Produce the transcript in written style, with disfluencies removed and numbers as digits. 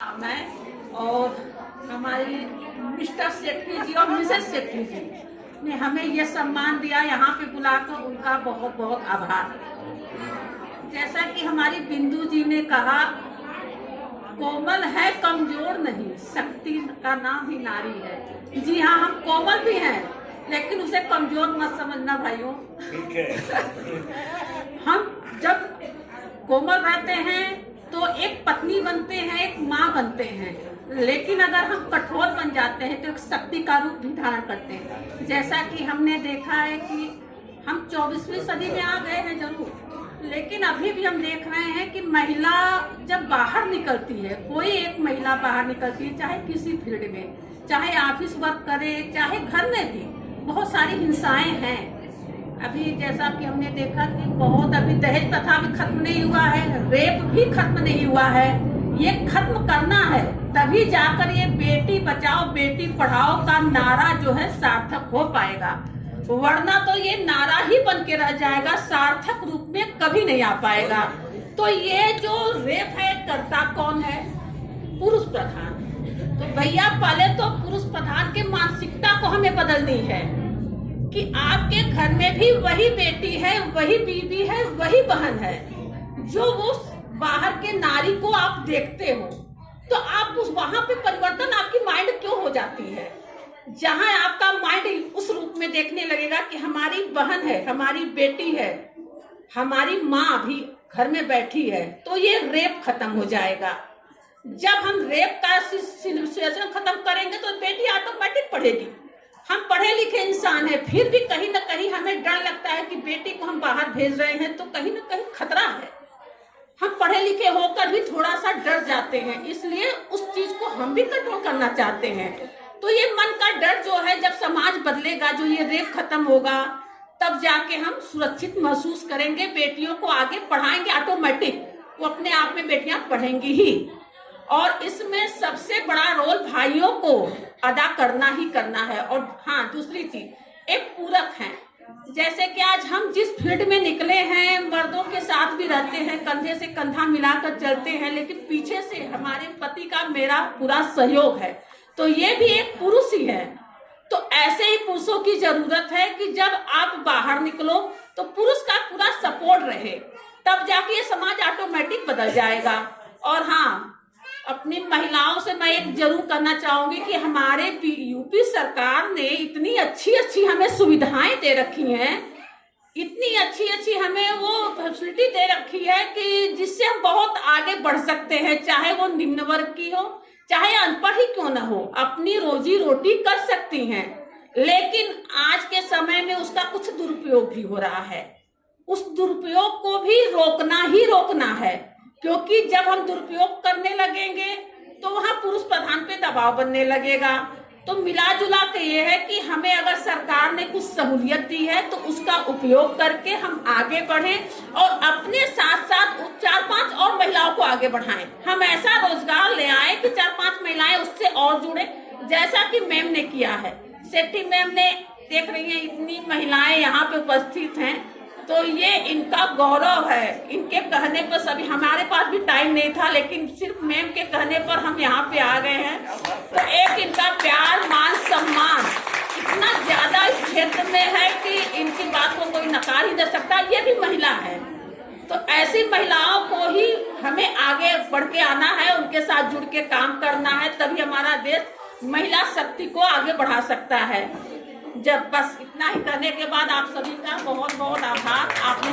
मैं और हमारी मिस्टर सेठी जी और मिसेस सेठी जी ने हमें ये सम्मान दिया, यहाँ पे बुलाकर उनका बहुत बहुत आभार। जैसा कि हमारी बिंदु जी ने कहा, कोमल है कमजोर नहीं, शक्ति का नाम ही नारी है। जी हाँ, हम कोमल भी हैं, लेकिन उसे कमजोर मत समझना भाइयों। ठीक है। हम जब कोमल रहते हैं तो एक पत्नी बनते हैं, एक माँ बनते हैं, लेकिन अगर हम कठोर बन जाते हैं तो एक शक्ति का रूप भी धारण करते हैं। जैसा कि हमने देखा है कि हम 24वीं सदी में आ गए हैं जरूर, लेकिन अभी भी हम देख रहे हैं कि महिला जब बाहर निकलती है, कोई एक महिला बाहर निकलती है, चाहे किसी फील्ड में, चाहे ऑफिस वर्क करे, चाहे घर में भी बहुत सारी हिंसाएं हैं। अभी जैसा कि हमने देखा कि बहुत अभी दहेज प्रथा भी खत्म नहीं हुआ है, रेप भी खत्म नहीं हुआ है। ये खत्म करना है, तभी जाकर ये बेटी बचाओ बेटी पढ़ाओ का नारा जो है सार्थक हो पाएगा, वरना तो ये नारा ही बन के रह जाएगा, सार्थक रूप में कभी नहीं आ पाएगा। तो ये जो रेप है करता कौन है? पुरुष प्रधान। तो भैया पहले तो पुरुष प्रधान के मानसिकता को हमें बदलनी है कि आपके घर में भी वही बेटी है, वही बीवी है, वही बहन है, जो वो बाहर के नारी को आप देखते हो, तो आप उस वहां पे परिवर्तन आपकी माइंड क्यों हो जाती है? जहां आपका माइंड उस रूप में देखने लगेगा कि हमारी बहन है, हमारी बेटी है, हमारी माँ भी घर में बैठी है, तो ये रेप खत्म हो जाएगा। जब हम रेप का सिचुएशन खत्म करेंगे तो बेटी ऑटोमेटिक पढ़ेगी। हम पढ़े लिखे इंसान हैं, फिर भी कहीं ना कहीं हमें डर लगता है कि बेटी को हम बाहर भेज रहे हैं तो कहीं ना कहीं खतरा है। हम पढ़े लिखे होकर भी थोड़ा सा डर जाते हैं, इसलिए उस चीज को हम भी कंट्रोल करना चाहते हैं। तो ये मन का डर जो है, जब समाज बदलेगा, जो ये रेप खत्म होगा, तब जाके हम सुरक्षित महसूस करेंगे, बेटियों को आगे पढ़ाएंगे, ऑटोमेटिक वो अपने आप में बेटियां पढ़ेंगी ही। और इसमें सबसे बड़ा रोल भाइयों को अदा करना ही करना है। और हाँ, दूसरी चीज एक पूरक है। जैसे कि आज हम जिस फील्ड में निकले हैं, मर्दों के साथ भी रहते हैं, कंधे से कंधा मिलाकर चलते हैं, लेकिन पीछे से हमारे पति का मेरा पूरा सहयोग है, तो ये भी एक पुरुष ही है। तो ऐसे ही पुरुषों की जरूरत है कि जब आप बाहर निकलो तो पुरुष का पूरा सपोर्ट रहे, तब जाके ये समाज ऑटोमेटिक बदल जाएगा। और हाँ, अपनी महिलाओं से मैं एक जरूर करना चाहूंगी कि हमारे यूपी सरकार ने इतनी अच्छी अच्छी हमें सुविधाएं दे रखी हैं, इतनी अच्छी अच्छी हमें वो फैसिलिटी दे रखी है कि जिससे हम बहुत आगे बढ़ सकते हैं, चाहे वो निम्न वर्ग की हो, चाहे अनपढ़ ही क्यों ना हो, अपनी रोजी रोटी कर सकती हैं। लेकिन आज के समय में उसका कुछ दुरुपयोग भी हो रहा है। उस दुरुपयोग को भी रोकना ही रोकना है, क्योंकि जब हम दुरुपयोग करने लगेंगे तो वहां पुरुष प्रधान पे दबाव बनने लगेगा। तो मिला जुला के ये है कि हमें अगर सरकार ने कुछ सहूलियत दी है तो उसका उपयोग करके हम आगे बढ़ें और अपने साथ साथ 4-5 और महिलाओं को आगे बढ़ाएं। हम ऐसा रोजगार ले आए कि 4-5 महिलाएं उससे और जुड़े, जैसा कि मैम ने किया है। सेठी मैम ने, देख रही है इतनी महिलाएं यहाँ पे उपस्थित हैं, तो ये इनका गौरव है। इनके कहने पर सभी, हमारे पास भी टाइम नहीं था, लेकिन सिर्फ मैम के कहने पर हम यहाँ पे आ गए हैं। तो एक इनका प्यार, मान, सम्मान इतना ज्यादा इस क्षेत्र में है कि इनकी बात को कोई नकार ही नहीं सकता। ये भी महिला है, तो ऐसी महिलाओं को ही हमें आगे बढ़ के आना है, उनके साथ जुड़ के काम करना है, तभी हमारा देश महिला शक्ति को आगे बढ़ा सकता है। जब बस इतना ही करने के बाद आप सभी का बहुत बहुत आभार। आपने